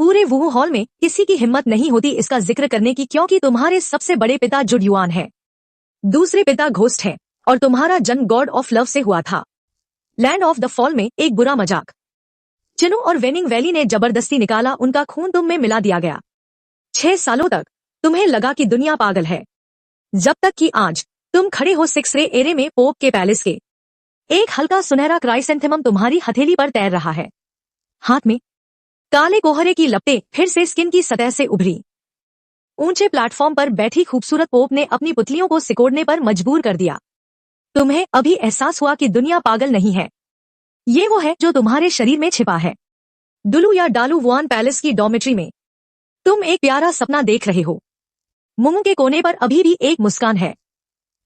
पूरे Wuhu hall में किसी की हिम्मत नहीं होती इसका जिक्र करने की, क्योंकि तुम्हारे सबसे बड़े पिता जुड युआन है, दूसरे पिता घोस्ट है, और तुम्हारा जन्म गॉड ऑफ लव से हुआ था। लैंड ऑफ द फॉल में एक बुरा मजाक चिनु और वेनिंग वैली ने जबरदस्ती निकाला, उनका खून तुम में मिला दिया गया। 6 सालों तक तुम्हें लगा कि दुनिया पागल है, जब तक कि आज तुम खड़े हो 6 रे एरे में पोप के पैलेस के। एक हल्का सुनहरा क्राइसेंथेमम तुम्हारी हथेली पर तैर रहा है, हाथ में काले कोहरे की लपटें फिर से स्किन की सतह से उभरी। ऊंचे प्लेटफॉर्म पर बैठी खूबसूरत पोप ने अपनी पुतलियों को सिकोड़ने पर मजबूर कर दिया। तुम्हें अभी एहसास हुआ कि दुनिया पागल नहीं है, ये वो है जो तुम्हारे शरीर में छिपा है। डुलू या डालू वुआन पैलेस की डॉर्मेट्री में तुम एक प्यारा सपना देख रहे हो। मुंह के कोने पर अभी भी एक मुस्कान है।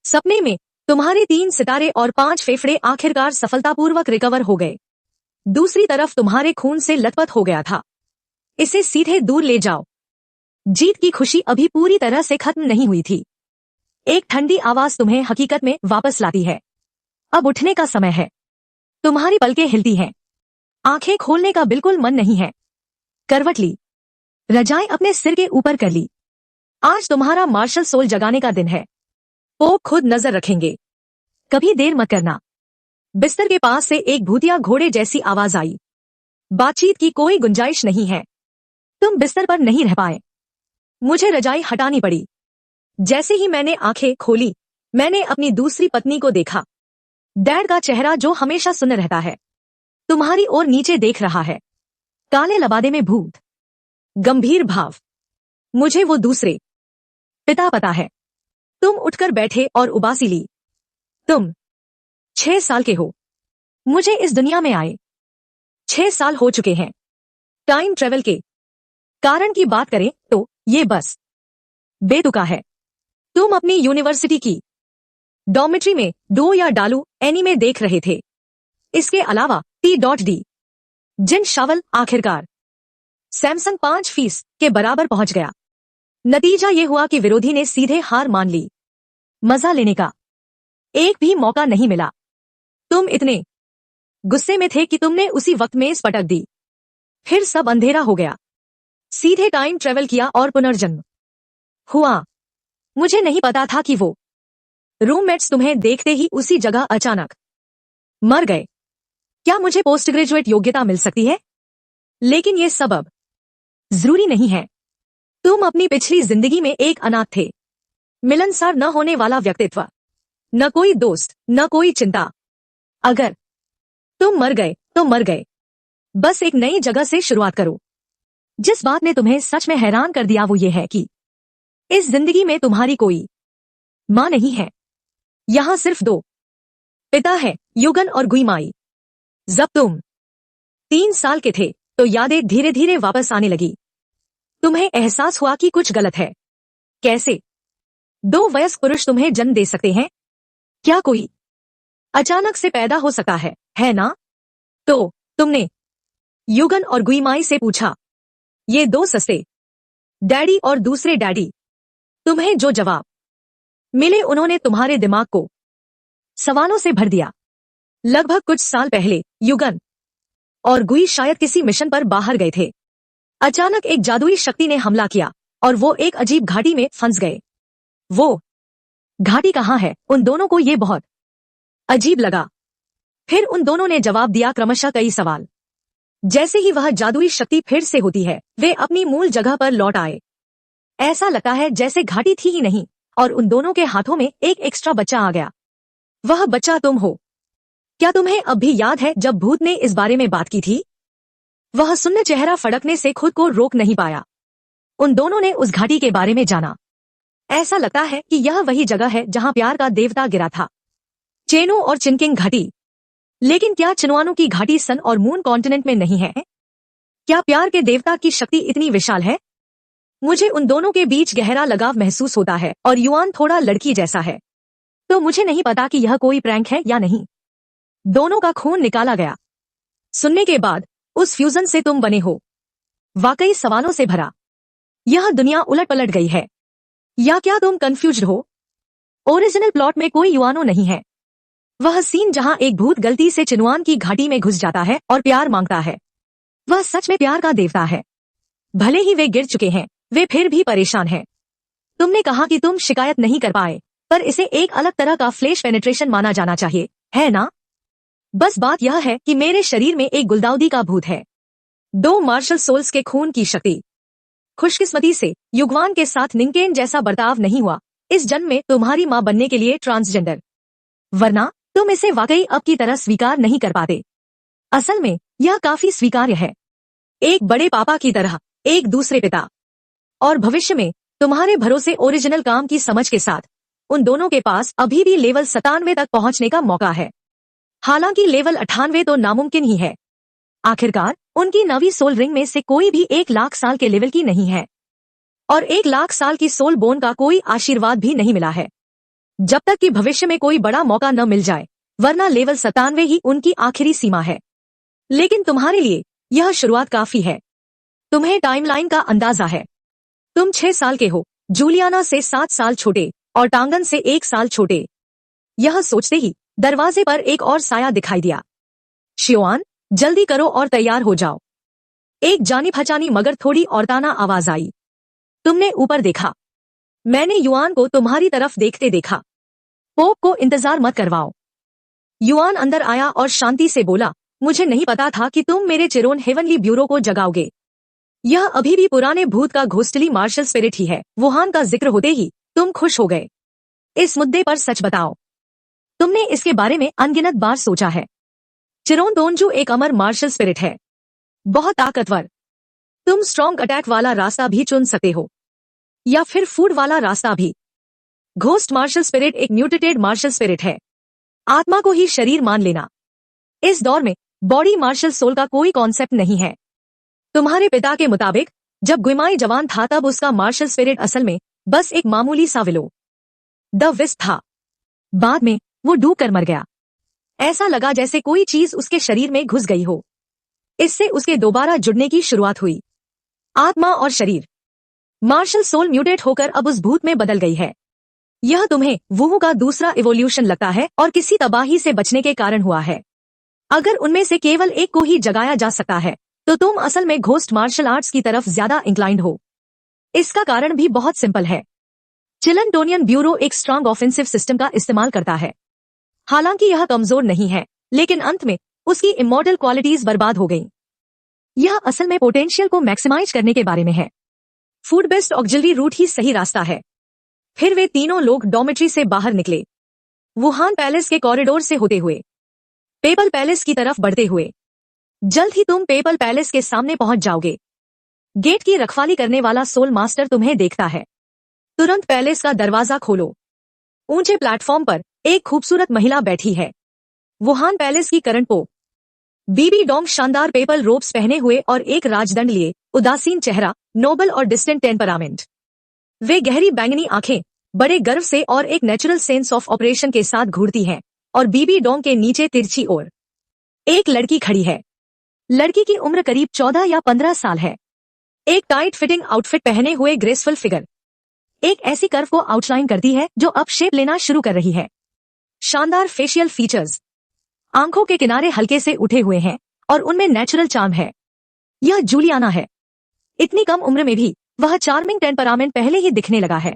सपने में तुम्हारे 3 सितारे और 5 फेफड़े आखिरकार सफलतापूर्वक रिकवर हो गए। दूसरी तरफ तुम्हारे खून से लथपथ हो गया था। इसे सीधे दूर ले जाओ। जीत की खुशी अभी पूरी तरह से खत्म नहीं हुई थी। एक ठंडी आवाज तुम्हें हकीकत में वापस लाती है। अब उठने का समय है। तुम्हारी पलकें हिलती हैं, आंखें खोलने का बिल्कुल मन नहीं है। करवट ली, रजाएं अपने सिर के ऊपर कर ली। आज तुम्हारा मार्शल सोल जगाने का दिन है। पोप खुद नजर रखेंगे, कभी देर मत करना। बिस्तर के पास से एक भूतिया घोड़े जैसी आवाज आई। बातचीत की कोई गुंजाइश नहीं है। तुम बिस्तर पर नहीं रह पाए। मुझे रजाई हटानी पड़ी। जैसे ही मैंने आंखें खोली, मैंने अपनी दूसरी पत्नी को देखा। डैड का चेहरा जो हमेशा सुन्न रहता है, तुम्हारी ओर नीचे देख रहा है। काले लबादे में भूत, गंभीर भाव। मुझे वो दूसरे पिता पता है। तुम उठकर बैठे और उबासी ली। तुम 6 साल के हो। मुझे इस दुनिया में आए 6 साल हो चुके हैं। टाइम ट्रेवल के कारण की बात करें तो ये बस बेतुका है। तुम अपनी यूनिवर्सिटी की डॉर्मेट्री में डो या डालू एनीमे देख रहे थे। इसके अलावा T.D. जिन शावल आखिरकार सैमसंग 5 फीस के बराबर पहुंच गया। नतीजा ये हुआ कि विरोधी ने सीधे हार मान ली। मजा लेने का एक भी मौका नहीं मिला। तुम इतने गुस्से में थे कि तुमने उसी वक्त में पटक दी। फिर सब अंधेरा हो गया। सीधे टाइम ट्रेवल किया और पुनर्जन्म हुआ। मुझे नहीं पता था कि वो रूममेट्स तुम्हें देखते ही उसी जगह अचानक मर गए। क्या मुझे पोस्ट ग्रेजुएट योग्यता मिल सकती है? लेकिन ये सब अब जरूरी नहीं है। तुम अपनी पिछली जिंदगी में एक अनाथ थे, मिलनसार न होने वाला व्यक्तित्व, न कोई दोस्त, न कोई चिंता। अगर तुम मर गए तो मर गए। बस एक नई जगह से शुरुआत करो। जिस बात ने तुम्हें सच में हैरान कर दिया वो ये है कि इस जिंदगी में तुम्हारी कोई मां नहीं है। यहां सिर्फ 2 पिता है, युगन और गुईमाई। जब तुम 3 साल के थे तो यादें धीरे धीरे वापस आने लगी। तुम्हें एहसास हुआ कि कुछ गलत है। कैसे 2 वयस्क पुरुष तुम्हें जन्म दे सकते हैं? क्या कोई अचानक से पैदा हो सकता है ना? तो तुमने युगन और गुईमाई से पूछा। ये 2 सस्ते डैडी और दूसरे डैडी। तुम्हें जो जवाब मिले उन्होंने तुम्हारे दिमाग को सवालों से भर दिया। लगभग कुछ साल पहले युगन और गुई शायद किसी मिशन पर बाहर गए थे। अचानक एक जादुई शक्ति ने हमला किया और वो एक अजीब घाटी में फंस गए। वो घाटी कहाँ है? उन दोनों को ये बहुत अजीब लगा। फिर उन दोनों ने जवाब दिया, क्रमशः कई सवाल। जैसे ही वह जादुई शक्ति फिर से होती है, वे अपनी मूल जगह पर लौट आए। ऐसा लगता है जैसे घाटी थी ही नहीं, और उन दोनों के हाथों में एक एक्स्ट्रा बच्चा आ गया। वह बच्चा तुम हो। क्या तुम्हें अब भी याद है जब भूत ने इस बारे में बात की थी? वह सुन्न चेहरा फड़कने से खुद को रोक नहीं पाया। उन दोनों ने उस घाटी के बारे में जाना। ऐसा लगता है कि यह वही जगह है जहां प्यार का देवता गिरा था, चेनो और चिनकिंग घाटी। लेकिन क्या चिनवानों की घाटी सन और मून कॉन्टिनेंट में नहीं है? क्या प्यार के देवता की शक्ति इतनी विशाल है? मुझे उन दोनों के बीच गहरा लगाव महसूस होता है, और युआन थोड़ा लड़की जैसा है। तो मुझे नहीं पता कि यह कोई प्रैंक है या नहीं। दोनों का खून निकाला गया। सुनने के बाद उस फ्यूजन से तुम बने हो। वाकई सवालों से भरा। यह दुनिया उलट पलट गई है, या क्या तुम कंफ्यूज्ड हो? ओरिजिनल प्लॉट में कोई युआनो नहीं है। वह सीन जहां एक भूत गलती से चिनवान की घाटी में घुस जाता है और प्यार मांगता है, वह सच में प्यार का देवता है। भले ही वे गिर चुके हैं, वे फिर भी परेशान हैं। तुमने कहा कि तुम शिकायत नहीं कर पाए, पर इसे एक अलग तरह का फ्लैश पेनिट्रेशन माना जाना चाहिए, है ना? बस बात यह है कि मेरे शरीर में एक गुलदाउदी का भूत है। 2 मार्शल सोल्स के खून की शक्ति। खुशकिस्मती से युगवान के साथ निंकेन जैसा बर्ताव नहीं हुआ इस जन्म में तुम्हारी मां बनने के लिए ट्रांसजेंडर, वरना तुम इसे वाकई अब की तरह स्वीकार नहीं कर पाते। असल में यह काफी स्वीकार्य है, एक बड़े पापा की तरह, एक दूसरे पिता। और भविष्य में तुम्हारे भरोसे ओरिजिनल काम की समझ के साथ उन दोनों के पास अभी भी लेवल 97 तक पहुंचने का मौका है। हालांकि लेवल 98 तो नामुमकिन ही है। आखिरकार उनकी नवी सोल रिंग में से कोई भी 1 लाख साल के लेवल की नहीं है, और 1 लाख साल की सोल बोन का कोई आशीर्वाद भी नहीं मिला है, जब तक कि भविष्य में कोई बड़ा मौका न मिल जाए, वरना लेवल 97 ही उनकी आखिरी सीमा है। लेकिन तुम्हारे लिए यह शुरुआत काफी है। तुम्हें टाइमलाइन का अंदाजा है। तुम 6 साल के हो, जूलियाना से 7 साल छोटे और टांगन से 1 साल छोटे। यह सोचते ही दरवाजे पर एक और साया दिखाई दिया। शियोआन, जल्दी करो और तैयार हो जाओ। एक जानी पहचानी मगर थोड़ी औरताना आवाज आई। तुमने ऊपर देखा। मैंने युआन को तुम्हारी तरफ देखते देखा। पोप को इंतजार मत करवाओ। युआन अंदर आया और शांति से बोला, मुझे नहीं पता था कि तुम मेरे चिरोन हेवनली ब्यूरो को जगाओगे। यह अभी भी पुराने भूत का घोस्टली मार्शल स्पिरिट ही है। वुहान का जिक्र होते ही तुम खुश हो गए। इस मुद्दे पर सच बताओ, तुमने इसके बारे में अनगिनत बार सोचा है? चिरोन दोनजू एक अमर मार्शल स्पिरिट है, बहुत ताकतवर। तुम स्ट्रॉन्ग अटैक वाला रास्ता भी चुन सकते हो, या फिर फूड वाला रास्ता भी। घोस्ट मार्शल स्पिरिट एक म्यूटेटेड मार्शल स्पिरिट है, आत्मा को ही शरीर मान लेना। इस दौर में बॉडी मार्शल सोल का कोई कॉन्सेप्ट नहीं है। तुम्हारे पिता के मुताबिक जब गुइमाई जवान था तब उसका मार्शल स्पिरिट असल में बस एक मामूली सा विलो द विस्प था। बाद में वो डूब कर मर गया। ऐसा लगा जैसे कोई चीज उसके शरीर में घुस गई हो। इससे उसके दोबारा जुड़ने की शुरुआत हुई। आत्मा और शरीर, मार्शल सोल म्यूटेट होकर अब उस भूत में बदल गई है। यह तुम्हें वुहू का दूसरा इवोल्यूशन लगता है और किसी तबाही से बचने के कारण हुआ है। अगर उनमें से केवल एक को ही जगाया जा सकता है तो तुम असल में घोस्ट मार्शल आर्ट्स की तरफ ज्यादा इंक्लाइंड हो। इसका कारण भी बहुत सिंपल है। चिलनटोनियन ब्यूरो एक स्ट्रांग ऑफेंसिव सिस्टम का इस्तेमाल करता है। हालांकि यह कमजोर नहीं है, लेकिन अंत में उसकी इमॉर्टल क्वालिटीज बर्बाद हो गईं। यह असल में पोटेंशियल को मैक्सिमाइज करने के बारे में है। फूड बेस्ड ऑक्सिलरी रूट ही सही रास्ता है। फिर वे तीनों लोग डॉर्मेट्री से बाहर निकले, वुहान पैलेस के कॉरिडोर से होते हुए, पेपल पैलेस की तरफ बढ़ते हुए। जल्द ही तुम पेपल पैलेस के सामने पहुंच जाओगे। गेट की रखवाली करने वाला सोल मास्टर तुम्हें देखता है। तुरंत पैलेस का दरवाजा खोलो। ऊंचे प्लेटफॉर्म पर एक खूबसूरत महिला बैठी है, वुहान पैलेस की करंट पोप। बीबी डोंग शानदार पेपल रोब्स पहने हुए और एक राजदंड लिए, उदासीन चेहरा, नोबल और डिस्टेंट टेम्परामेंट। वे गहरी बैंगनी आंखें बड़े गर्व से और एक नेचुरल सेंस ऑफ ऑपरेशन के साथ घूरती हैं, और बीबी डोंग के नीचे तिरछी ओर एक लड़की खड़ी है। लड़की की उम्र करीब 14 या 15 साल है। एक टाइट फिटिंग आउटफिट पहने हुए ग्रेसफुल फिगर एक ऐसी कर्व को आउटलाइन करती है जो अब शेप लेना शुरू कर रही है। शानदार फेशियल फीचर्स, आंखों के किनारे हल्के से उठे हुए हैं और उनमें नेचुरल चार्म है। यह जूलियाना है। इतनी कम उम्र में भी वह चार्मिंग टेम्परामेंट पहले ही दिखने लगा है,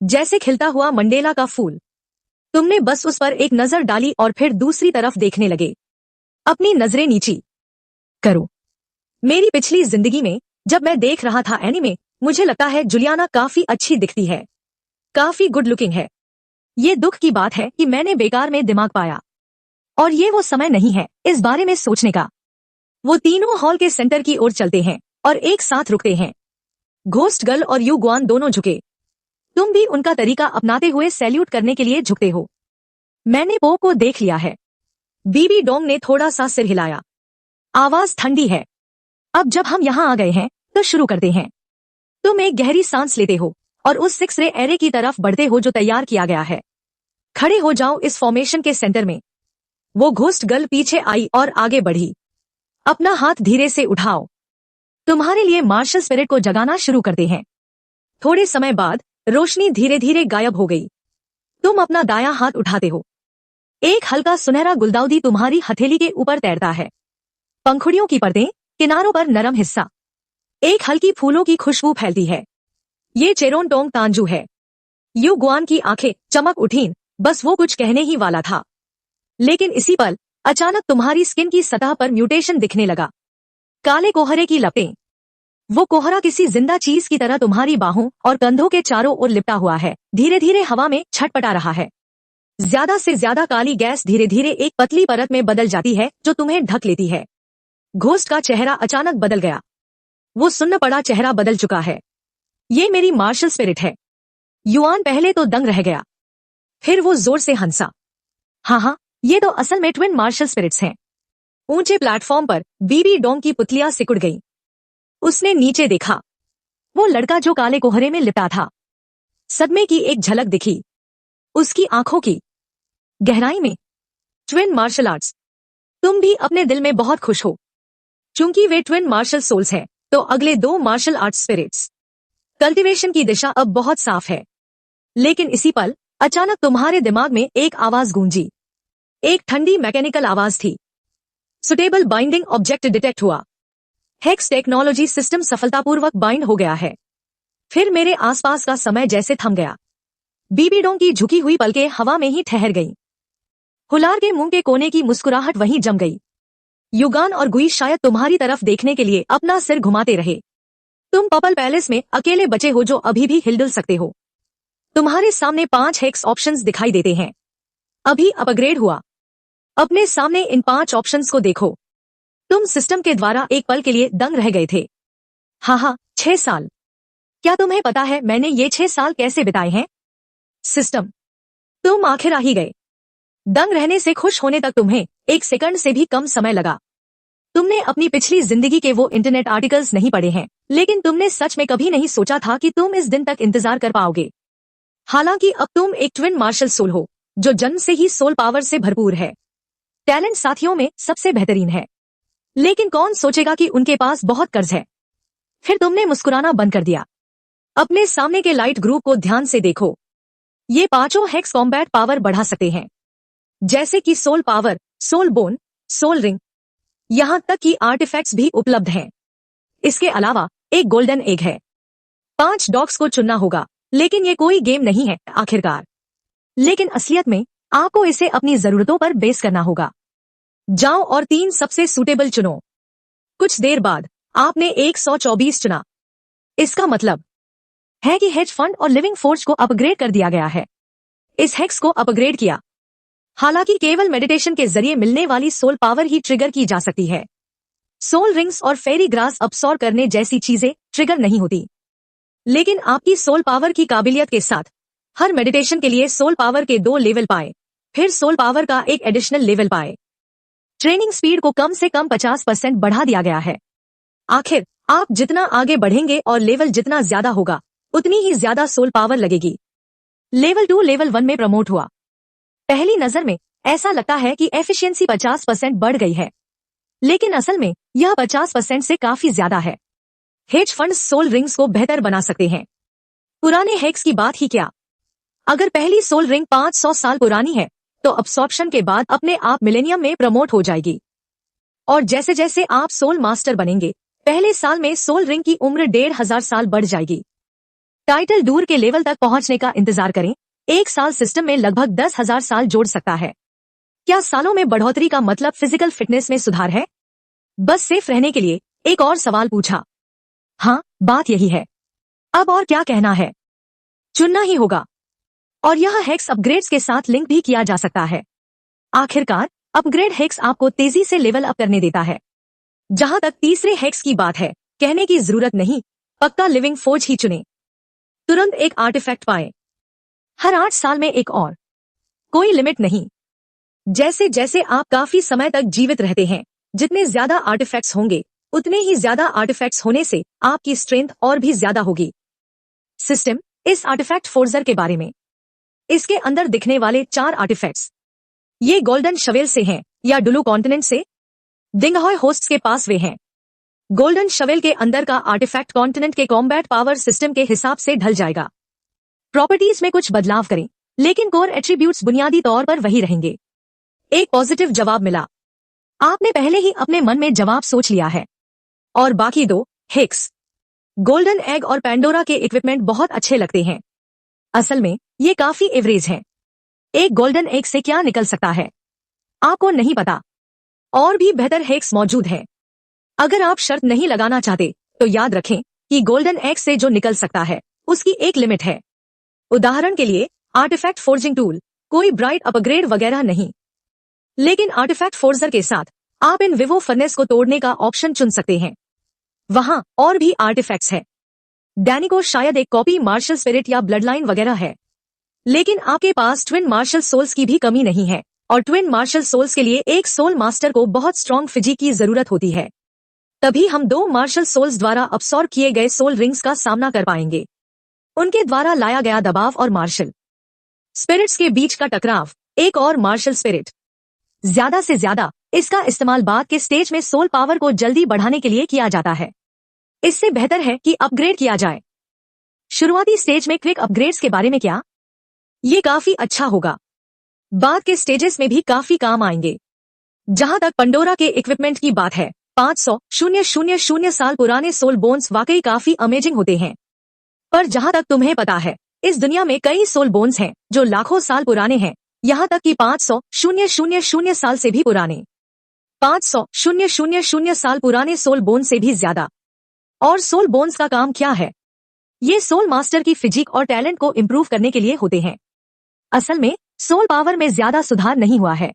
जैसे खिलता हुआ मंडेला का फूल। तुमने बस उस पर एक नजर डाली और फिर दूसरी तरफ देखने लगे। अपनी नजरें नीची करो। मेरी पिछली जिंदगी में जब मैं देख रहा था एनीमे, मुझे लगता है जुलियाना काफी अच्छी दिखती है, काफी गुड लुकिंग है। ये दुख की बात है कि मैंने बेकार में दिमाग पाया, और ये वो समय नहीं है इस बारे में सोचने का। वो तीनों हॉल के सेंटर की ओर चलते हैं और एक साथ रुकते हैं। घोस्ट गर्ल और यू ग्वान दोनों झुके। तुम भी उनका तरीका अपनाते हुए सैल्यूट करने के लिए झुकते हो। मैंने पोप को देख लिया है। बीबी डोंग ने थोड़ा सा सिर हिलाया। आवाज ठंडी है। अब जब हम यहाँ आ गए हैं तो शुरू करते हैं। तुम एक गहरी सांस लेते हो और उस 6 रे एरे की तरफ बढ़ते हो जो तैयार किया गया है। खड़े हो जाओ इस फॉर्मेशन के सेंटर में। वो घोस्ट गर्ल पीछे आई और आगे बढ़ी। अपना हाथ धीरे से उठाओ। तुम्हारे लिए मार्शल स्पिरिट को जगाना शुरू करते हैं। थोड़े समय बाद रोशनी धीरे धीरे गायब हो गई। तुम अपना दायां हाथ उठाते हो। एक हल्का सुनहरा गुलदाउदी तुम्हारी हथेली के ऊपर तैरता है। पंखुड़ियों की परतें, किनारों पर नरम हिस्सा। एक हल्की फूलों की खुशबू फैलती है। ये चेरोन टोंग तांजू है। यू गुआन की आंखें चमक उठीं, बस वो कुछ कहने ही वाला था। लेकिन इसी पल अचानक तुम्हारी स्किन की सतह पर म्यूटेशन दिखने लगा। काले कोहरे की लपटें। वो कोहरा किसी जिंदा चीज की तरह तुम्हारी बाहों और कंधों के चारों ओर लिपटा हुआ है, धीरे धीरे हवा में छटपटा रहा है। ज्यादा से ज्यादा काली गैस धीरे धीरे एक पतली परत में बदल जाती है जो तुम्हें ढक लेती है। घोस्ट का चेहरा अचानक बदल गया। वो सुन्न पड़ा चेहरा बदल चुका है। ये मेरी मार्शल स्पिरिट है। युआन पहले तो दंग रह गया, फिर वो जोर से हंसा। हाँ, ये तो असल में ट्विन मार्शल स्पिरिट्स हैं। ऊंचे प्लेटफॉर्म पर बीबी डोंग की पुतलियां सिकुड़ गईं। उसने नीचे देखा। वो लड़का जो काले कोहरे में लिपटा था। सदमे की एक झलक दिखी उसकी आंखों की गहराई में। Twin martial arts. तुम भी अपने दिल में बहुत खुश हो। चूंकि वे ट्विन मार्शल सोल्स हैं, तो अगले 2 मार्शल आर्ट्स स्पिरिट्स कल्टीवेशन की दिशा अब बहुत साफ है। लेकिन इसी पल अचानक तुम्हारे दिमाग में एक आवाज गूंजी। एक ठंडी मैकेनिकल आवाज थी। सुटेबल बाइंडिंग ऑब्जेक्ट डिटेक्ट हुआ। हेक्स टेक्नोलॉजी सिस्टम सफलतापूर्वक बाइंड हो गया है। फिर मेरे आसपास का समय जैसे थम गया। बीबी डोंग की झुकी हुई पलकें हवा में ही ठहर गईं। हुलार के मुंह के कोने की मुस्कुराहट वहीं जम गई। युगान और गुई शायद तुम्हारी तरफ देखने के लिए अपना सिर घुमाते रहे। तुम पर्पल पैलेस में अकेले बचे हो जो अभी भी हिलडुल सकते हो। तुम्हारे सामने 5 हेक्स ऑप्शंस दिखाई देते हैं। अभी अपग्रेड हुआ। अपने सामने इन 5 ऑप्शंस को देखो। तुम सिस्टम के द्वारा एक पल के लिए दंग रह गए थे। हाँ, 6 साल। क्या तुम्हें पता है मैंने ये 6 साल कैसे बिताए हैं? सिस्टम, तुम आखिर आ ही गए। दंग रहने से खुश होने तक तुम्हें 1 सेकंड से भी कम समय लगा। तुमने अपनी पिछली जिंदगी के वो इंटरनेट आर्टिकल्स नहीं पढ़े हैं, लेकिन तुमने सच में कभी नहीं सोचा था कि तुम इस दिन तक इंतजार कर पाओगे। हालांकि अब तुम एक ट्विन मार्शल सोल हो, जो जन्म से ही सोल पावर से भरपूर है। टैलेंट साथियों में सबसे बेहतरीन है, लेकिन कौन सोचेगा कि उनके पास बहुत कर्ज है। फिर तुमने मुस्कुराना बंद कर दिया। अपने सामने के लाइट ग्रुप को ध्यान से देखो। ये 5 हेक्स कॉम्बैट पावर बढ़ा सकते हैं, जैसे कि soul power, soul bone, soul ring, यहां तक कि आर्टिफैक्ट्स भी उपलब्ध हैं। इसके अलावा एक गोल्डन एग है। 5 डॉग्स को चुनना होगा, लेकिन ये कोई गेम नहीं है आखिरकार। लेकिन असलियत में आपको इसे अपनी जरूरतों पर बेस करना होगा। जाओ और 3 सबसे सूटेबल चुनो। कुछ देर बाद आपने 124 चुना। इसका मतलब है कि हेज फंड और लिविंग फोर्स को अपग्रेड कर दिया गया है। इस हेक्स को अपग्रेड किया। हालांकि केवल मेडिटेशन के जरिए मिलने वाली सोल पावर ही ट्रिगर की जा सकती है। सोल रिंग्स और फेरी ग्रास अब्सॉर्ब करने जैसी चीजें ट्रिगर नहीं होती। लेकिन आपकी सोल पावर की काबिलियत के साथ हर मेडिटेशन के लिए सोल पावर के 2 लेवल पाए, फिर सोल पावर का एक एडिशनल लेवल पाए। ट्रेनिंग स्पीड को कम से कम 50% बढ़ा दिया गया है। आखिर आप जितना आगे बढ़ेंगे और लेवल जितना ज्यादा होगा, उतनी ही ज्यादा सोल पावर लगेगी। लेवल 2 लेवल 1 में प्रमोट हुआ। पहली नजर में ऐसा लगता है कि एफिशिएंसी 50% बढ़ गई है, लेकिन असल में यह 50% से काफी ज्यादा है। हेज फंड्स सोल रिंग्स को बेहतर बना सकते हैं। पुराने हेक्स की बात ही क्या, अगर पहली सोल रिंग 500 साल पुरानी है, तो अब्सॉर्प्शन के बाद अपने आप मिलेनियम में प्रमोट हो जाएगी। और जैसे जैसे आप सोल मास्टर बनेंगे, पहले साल में सोल रिंग की उम्र 1500 साल बढ़ जाएगी। टाइटल दूर के लेवल तक पहुंचने का इंतजार करें। 1 साल सिस्टम में लगभग 10,000 साल जोड़ सकता है। क्या सालों में बढ़ोतरी का मतलब फिजिकल फिटनेस में सुधार है? बस सेफ रहने के लिए एक और सवाल पूछा। हाँ, बात यही है। अब और क्या कहना है? चुनना ही होगा। और यह हेक्स अपग्रेड्स के साथ लिंक भी किया जा सकता है। आखिरकार अपग्रेड हेक्स आपको तेजी से लेवल अप करने देता है। जहां तक तीसरे हेक्स की बात है, कहने की जरूरत नहीं, पक्का लिविंग फोर्ज ही चुने। तुरंत एक आर्टिफैक्ट पाए। हर 8 साल में एक और। कोई लिमिट नहीं। जैसे जैसे आप काफी समय तक जीवित रहते हैं, जितने ज्यादा आर्टिफैक्ट्स होंगे, उतने ही ज्यादा आर्टिफैक्ट्स होने से आपकी स्ट्रेंथ और भी ज्यादा होगी। सिस्टम, इस आर्टिफैक्ट फोर्जर के बारे में। इसके अंदर दिखने वाले 4 आर्टिफैक्ट्स, ये गोल्डन शवेल से हैं या डुलू कॉन्टिनेंट से? दिंगहॉय होस्ट्स के पास वे हैं। गोल्डन शवेल के अंदर का आर्टिफैक्ट कॉन्टिनेंट के कॉम्बैट पावर सिस्टम के हिसाब से ढल जाएगा। प्रॉपर्टीज में कुछ बदलाव करें, लेकिन कोर एट्रीब्यूट्स बुनियादी तौर पर वही रहेंगे। एक पॉजिटिव जवाब मिला। आपने पहले ही अपने मन में जवाब सोच लिया है। और बाकी 2 हेक्स गोल्डन एग और पैंडोरा के इक्विपमेंट बहुत अच्छे लगते हैं। असल में ये काफी एवरेज हैं। एक गोल्डन एग से क्या निकल सकता है आपको नहीं पता। और भी बेहतर हैक्स मौजूद हैं। अगर आप शर्त नहीं लगाना चाहते तो याद रखें कि गोल्डन एग से जो निकल सकता है उसकी एक लिमिट है। उदाहरण के लिए आर्टिफैक्ट फोर्जिंग टूल, कोई ब्राइट अपग्रेड वगैरह नहीं। लेकिन आर्टिफैक्ट फोर्जर के साथ आप इन विवो फर्नेस को तोड़ने का ऑप्शन चुन सकते हैं। वहां और भी आर्टिफैक्ट्स है। डैनी को शायद एक कॉपी मार्शल स्पिरिट या ब्लड लाइन वगैरह है, लेकिन आपके पास ट्विन मार्शल सोल्स की भी कमी नहीं है। और ट्विन मार्शल सोल्स के लिए एक सोल मास्टर को बहुत स्ट्रॉन्ग फिजिक की जरूरत होती है। तभी हम दो मार्शल सोल्स द्वारा अब्सॉर्ब किए गए सोल रिंग्स का सामना कर पाएंगे। उनके द्वारा लाया गया दबाव और मार्शल स्पिरिट्स के बीच का टकराव। एक और मार्शल स्पिरिट। ज्यादा से ज्यादा इसका इस्तेमाल बाद के स्टेज में सोल पावर को जल्दी बढ़ाने के लिए किया जाता है। इससे बेहतर है कि अपग्रेड किया जाए। शुरुआती स्टेज में क्विक अपग्रेड्स के बारे में क्या? ये काफी अच्छा होगा, बाद के स्टेजेस में भी काफी काम आएंगे। जहां तक पंडोरा के इक्विपमेंट की बात है, 500,000 साल पुराने सोल बोन्स वाकई काफी अमेजिंग होते हैं। पर जहां तक तुम्हें पता है, इस दुनिया में कई सोल बोन्स हैं जो लाखों साल पुराने हैं, यहां तक कि 500,000 साल से भी पुराने। 500,000 साल पुराने सोल बोन से भी ज्यादा। और सोल बोन्स का काम क्या है? ये सोल मास्टर की फिजिक और टैलेंट को इम्प्रूव करने के लिए होते हैं। असल में सोल पावर में ज्यादा सुधार नहीं हुआ है।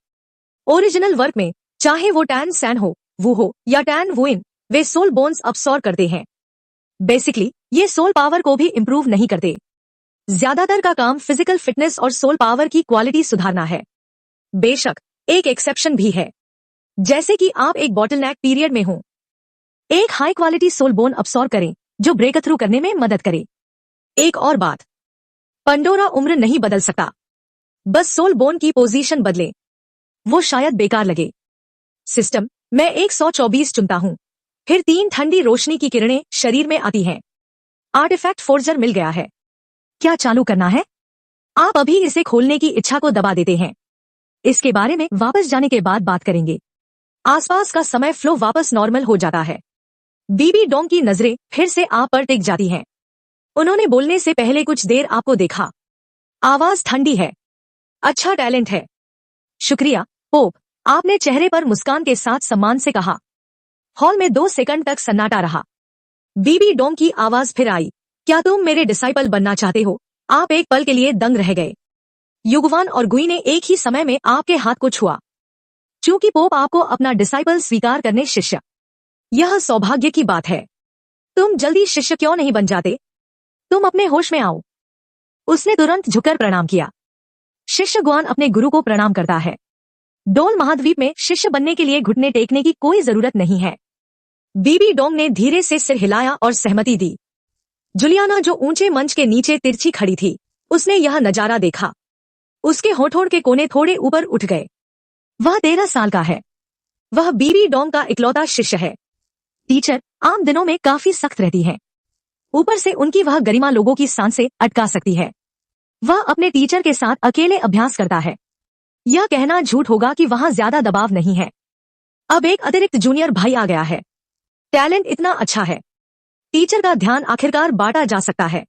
ओरिजिनल वर्क में चाहे वो टैन सैन हो, वू हो या टैन वुइन, वे सोल बोन्स अब्सॉर्ब करते हैं। बेसिकली ये सोल पावर को भी इम्प्रूव नहीं करते। ज्यादातर का काम फिजिकल फिटनेस और सोल पावर की क्वालिटी सुधारना है। बेशक एक एक्सेप्शन भी है, जैसे कि आप एक बॉटलनेक पीरियड में हो। एक high quality soul bone absorb करें जो ब्रेक थ्रू करने में मदद करे। एक और बात, पंडोरा उम्र नहीं बदल सकता, बस सोल बोन की पोजीशन बदले। वो शायद बेकार लगे। सिस्टम, मैं 124 चुनता हूं। फिर 3 ठंडी रोशनी की किरणें शरीर में आती हैं। आर्टिफैक्ट फोर्जर मिल गया है। क्या चालू करना है? आप अभी इसे खोलने की इच्छा को दबा देते हैं। इसके बारे में वापस जाने के बाद बात करेंगे। आसपास का समय फ्लो वापस नॉर्मल हो जाता है। बीबी डोंग की नजरें फिर से आप पर टिक जाती हैं। उन्होंने बोलने से पहले कुछ देर आपको देखा। आवाज ठंडी है। अच्छा टैलेंट है। शुक्रिया पोप, आपने चेहरे पर मुस्कान के साथ सम्मान से कहा। हॉल में 2 सेकंड तक सन्नाटा रहा। बीबी डोंग की आवाज फिर आई, क्या तुम मेरे डिसाइपल बनना चाहते हो? आप एक पल के लिए दंग रह गए। युगवान और गुई ने एक ही समय में आपके हाथ को छुआ। चूंकि पोप आपको अपना डिसाइपल स्वीकार करने शिष्य, यह सौभाग्य की बात है। तुम जल्दी शिष्य क्यों नहीं बन जाते? तुम अपने होश में आओ। उसने तुरंत झुककर प्रणाम किया। शिष्य गुआन अपने गुरु को प्रणाम करता है। डोल महाद्वीप में शिष्य बनने के लिए घुटने टेकने की कोई जरूरत नहीं है। बीबी डोंग ने धीरे से सिर हिलाया और सहमति दी। जुलियाना जो ऊंचे मंच के नीचे तिरछी खड़ी थी, उसने यह नजारा देखा। उसके होठों के कोने थोड़े ऊपर उठ गए। वह 13 साल का है। वह बीबी डोंग का इकलौता शिष्य है। टीचर आम दिनों में काफी सख्त रहती है। ऊपर से उनकी वह गरिमा लोगों की सांसें अटका सकती है। वह अपने टीचर के साथ अकेले अभ्यास करता है। यह कहना झूठ होगा कि वहां ज्यादा दबाव नहीं है। अब एक अतिरिक्त जूनियर भाई आ गया है। टैलेंट इतना अच्छा है। टीचर का ध्यान आखिरकार बांटा जा सकता है।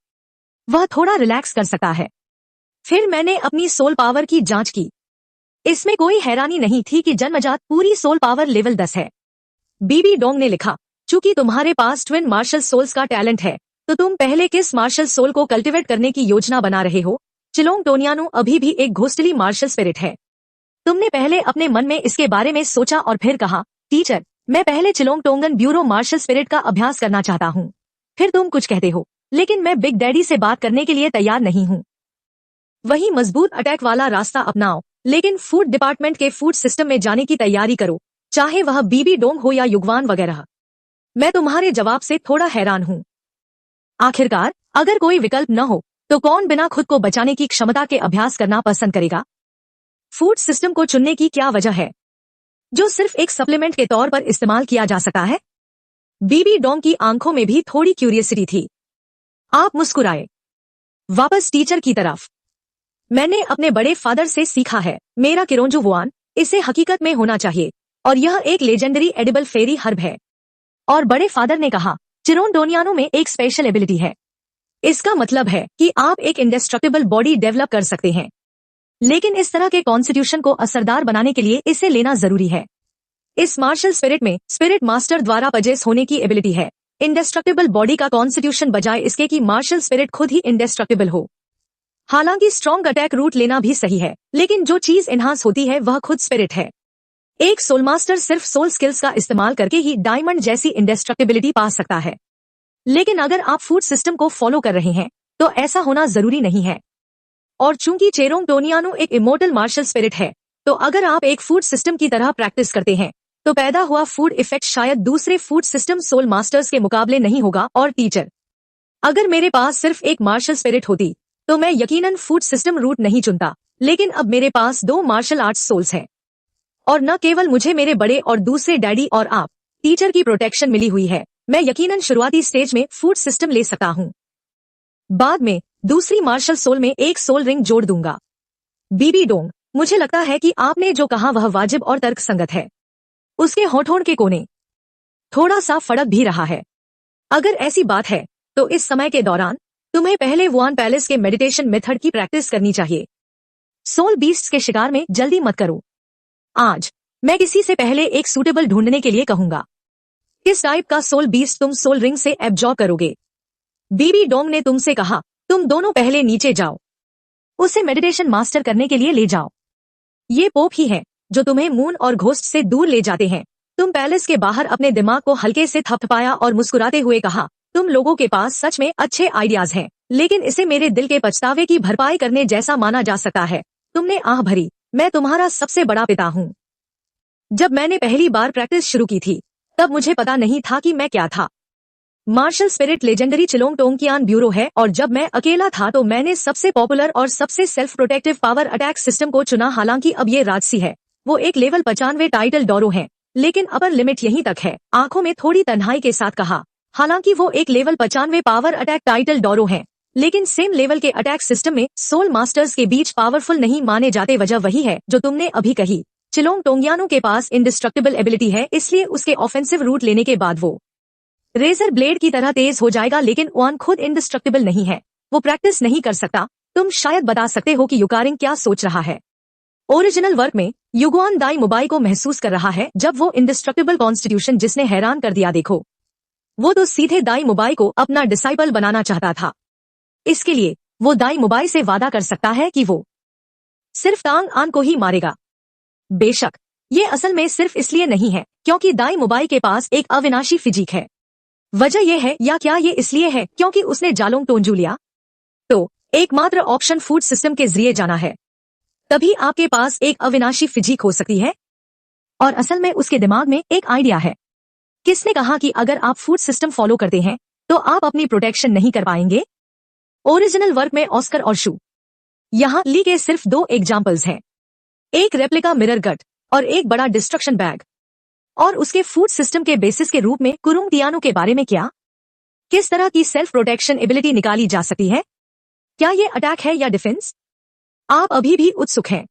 वह थोड़ा रिलैक्स कर सकता है। फिर मैंने अपनी सोल पावर की जांच की। इसमें कोई हैरानी नहीं थी कि जन्मजात पूरी सोल पावर लेवल 10 है। बीबी डोंग ने लिखा, चूंकि तुम्हारे पास ट्विन मार्शल सोल्स का टैलेंट है, तो तुम पहले किस मार्शल सोल को कल्टिवेट करने की योजना बना रहे हो? चिलोंग टोनियानो अभी भी एक घोस्टली मार्शल स्पिरिट है। तुमने पहले अपने मन में इसके बारे में सोचा और फिर कहा, टीचर मैं पहले चिलोंग टोंगन ब्यूरो मार्शल स्पिरिट का अभ्यास करना चाहता हूँ। फिर तुम कुछ कहते हो, लेकिन मैं बिग डैडी से बात करने के लिए तैयार नहीं हूँ। वही मजबूत अटैक वाला रास्ता अपनाओ, लेकिन फूड डिपार्टमेंट के फूड सिस्टम में जाने की तैयारी करो, चाहे वह बीबी डोंग हो या युगवान वगैरह। मैं तुम्हारे जवाब से थोड़ा हैरान हूँ। आखिरकार अगर कोई विकल्प न हो तो कौन बिना खुद को बचाने की क्षमता के अभ्यास करना पसंद करेगा? फूड सिस्टम को चुनने की क्या वजह है, जो सिर्फ एक सप्लीमेंट के तौर पर इस्तेमाल किया जा सकता है? बीबी डोंग की आंखों में भी थोड़ी क्यूरियसिटी थी। आप मुस्कुराए। वापस टीचर की तरफ। मैंने अपने बड़े फादर से सीखा है, मेरा किरोंजू वुआन, इसे हकीकत में होना चाहिए, और यह एक लेजेंडरी एडिबल फेरी हर्ब है। और बड़े फादर ने कहा, चिरोन डोनियानो में एक स्पेशल एबिलिटी है। इसका मतलब है कि आप एक इंडेस्ट्रक्टिबल बॉडी डेवलप कर सकते हैं, लेकिन इस तरह के कॉन्स्टिट्यूशन को असरदार बनाने के लिए इसे लेना जरूरी है। इस मार्शल स्पिरिट में स्पिरिट मास्टर द्वारा पजेस होने की एबिलिटी है इंडेस्ट्रक्टिबल बॉडी का कॉन्स्टिट्यूशन, बजाय इसके कि मार्शल स्पिरिट खुद ही इंडेस्ट्रक्टिबल हो। हालांकि स्ट्रॉन्ग अटैक रूट लेना भी सही है, लेकिन जो चीज एनहांस होती है वह खुद स्पिरिट है। एक सोल मास्टर सिर्फ सोल स्किल्स का इस्तेमाल करके ही डायमंड जैसी इंडेस्ट्रक्टिबिलिटी पा सकता है, लेकिन अगर आप फूड सिस्टम को फॉलो कर रहे हैं तो ऐसा होना जरूरी नहीं है। और चूंकि चेरोंग डोनियानो एक इमोर्टल मार्शल स्पिरिट है, तो अगर आप एक फूड सिस्टम की तरह प्रैक्टिस करते हैं तो पैदा हुआ फूड इफेक्ट शायद दूसरे फूड सिस्टम सोल मास्टर्स के मुकाबले नहीं होगा। और टीचर, अगर मेरे पास सिर्फ एक मार्शल स्पिरिट होती तो मैं यकीनन फूड सिस्टम रूट नहीं चुनता, लेकिन अब मेरे पास 2 मार्शल आर्ट्स सोल्स हैं, और न केवल मुझे मेरे बड़े और दूसरे डैडी और आप टीचर की प्रोटेक्शन मिली हुई है, मैं यकीनन शुरुआती स्टेज में फूड सिस्टम ले सकता हूँ। बाद में दूसरी मार्शल सोल में एक सोल रिंग जोड़ दूंगा। बीबी डोंग, मुझे लगता है कि आपने जो कहा वह वाजिब और तर्कसंगत है। उसके होठों के कोने थोड़ा सा फड़क भी रहा है। अगर ऐसी बात है तो इस समय के दौरान तुम्हें पहले वुआन पैलेस के मेडिटेशन मेथड की प्रैक्टिस करनी चाहिए। सोल बीस्ट्स के शिकार में जल्दी मत करो। आज मैं किसी से पहले एक सूटेबल ढूंढने के लिए कहूंगा। किस टाइप का सोल बीस्ट तुम सोल रिंग से एब्जॉर्ब करोगे? बीबी डोंग ने तुमसे कहा तुम दोनों पहले नीचे जाओ, उसे मेडिटेशन मास्टर करने के लिए ले जाओ। ये पोप ही है जो तुम्हें मून और घोस्ट से दूर ले जाते हैं। तुम पैलेस के बाहर अपने दिमाग को हल्के से थपथपाया और मुस्कुराते हुए कहा, तुम लोगों के पास सच में अच्छे आइडियाज हैं, लेकिन इसे मेरे दिल के पछतावे की भरपाई करने जैसा माना जा सकता है। तुमने आह भरी, मैं तुम्हारा सबसे बड़ा पिता हूँ। जब मैंने पहली बार प्रैक्टिस शुरू की थी तब मुझे पता नहीं था कि मैं क्या था। मार्शल स्पिरिट लेजेंडरी चिलोंग टोंगकियान ब्यूरो है, और जब मैं अकेला था तो मैंने सबसे पॉपुलर और सबसे self protective power attack system को चुना। हालांकि अब ये राजसी है, वो एक लेवल 95 टाइटल डोरो है, लेकिन अपर लिमिट यहीं तक है। आंखों में थोड़ी तन्हाई के साथ कहा, हालांकि वो एक लेवल 95 पावर अटैक टाइटल डोरो है, लेकिन सेम लेवल के अटैक सिस्टम में सोल मास्टर्स के बीच पावरफुल नहीं माने जाते। वजह वही है जो तुमने अभी कही। चिलोंग टोंगयानो के पास इंडिस्ट्रक्टिबल एबिलिटी है, इसलिए उसके ऑफेंसिव रूट लेने के बाद वो रेजर ब्लेड की तरह तेज हो जाएगा, लेकिन वुआन खुद इंडिस्ट्रक्टिबल नहीं है, वो प्रैक्टिस नहीं कर सकता। तुम शायद बता सकते हो कि युकारिंग क्या सोच रहा है। ओरिजिनल वर्क में युगुआन दाई मुबाई को महसूस कर रहा है जब वो इंडिस्ट्रक्टिबल कॉन्स्टिट्यूशन जिसने हैरान कर दिया। देखो, वो तो सीधे दाई मुबाई को अपना डिसाइपल बनाना चाहता था। इसके लिए वो दाई मुबाई से वादा कर सकता है कि वो सिर्फ तांग आन को ही मारेगा। बेशक ये असल में सिर्फ इसलिए नहीं है क्योंकि दाई मुबाई के पास एक अविनाशी फिजिक है। वजह यह है, या क्या ये इसलिए है क्योंकि उसने जालोंग टोंजू लिया? तो एकमात्र ऑप्शन फूड सिस्टम के जरिए जाना है, तभी आपके पास एक अविनाशी फिजिक हो सकती है। और असल में उसके दिमाग में एक आइडिया है। किसने कहा कि अगर आप फूड सिस्टम फॉलो करते हैं तो आप अपनी प्रोटेक्शन नहीं कर पाएंगे? ओरिजिनल वर्क में ऑस्कर और शू। यहाँ ली के सिर्फ 2 एग्जाम्पल्स हैं, एक रेप्लिका मिरर गट और एक बड़ा डिस्ट्रक्शन बैग। और उसके फूड सिस्टम के बेसिस के रूप में कुरुंग टियानो के बारे में क्या? किस तरह की सेल्फ प्रोटेक्शन एबिलिटी निकाली जा सकती है? क्या ये अटैक है या डिफेंस? आप अभी भी उत्सुक हैं?